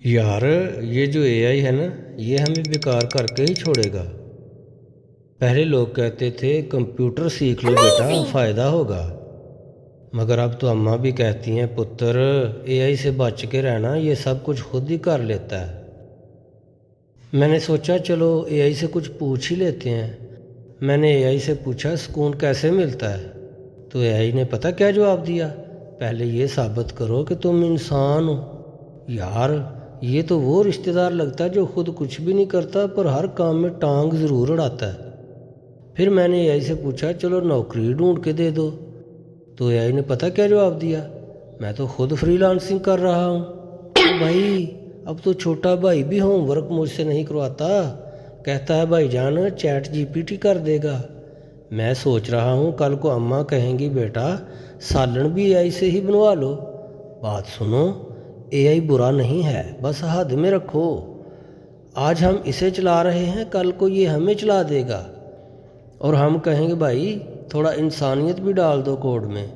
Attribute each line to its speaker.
Speaker 1: यार, ये जो एआई है ना, ये हमें बेकार करके ही छोड़ेगा। पहले लोग कहते थे कंप्यूटर सीख लो बेटा, फ़ायदा होगा। मगर अब तो अम्मा भी कहती हैं पुत्र, एआई से बच के रहना, ये सब कुछ खुद ही कर लेता है। मैंने सोचा चलो एआई से कुछ पूछ ही लेते हैं। मैंने एआई से पूछा सुकून कैसे मिलता है, तो एआई ने पता क्या जवाब दिया, पहले ये साबित करो कि तुम इंसान हो। यार, ये तो वो रिश्तेदार लगता है जो खुद कुछ भी नहीं करता पर हर काम में टांग ज़रूर अड़ाता है। फिर मैंने एआई से पूछा चलो नौकरी ढूंढ के दे दो, तो एआई ने पता क्या जवाब दिया, मैं तो खुद फ्रीलांसिंग कर रहा हूँ। तो भाई, अब तो छोटा भाई भी होमवर्क मुझसे नहीं करवाता, कहता है भाईजान चैट जीपीटी कर देगा। मैं सोच रहा हूँ कल को अम्मा कहेंगी बेटा सालन भी एआई से ही बनवा लो। बात सुनो, एआई बुरा नहीं है, बस हद में रखो। आज हम इसे चला रहे हैं, कल को ये हमें चला देगा और हम कहेंगे भाई थोड़ा इंसानियत भी डाल दो कोड में।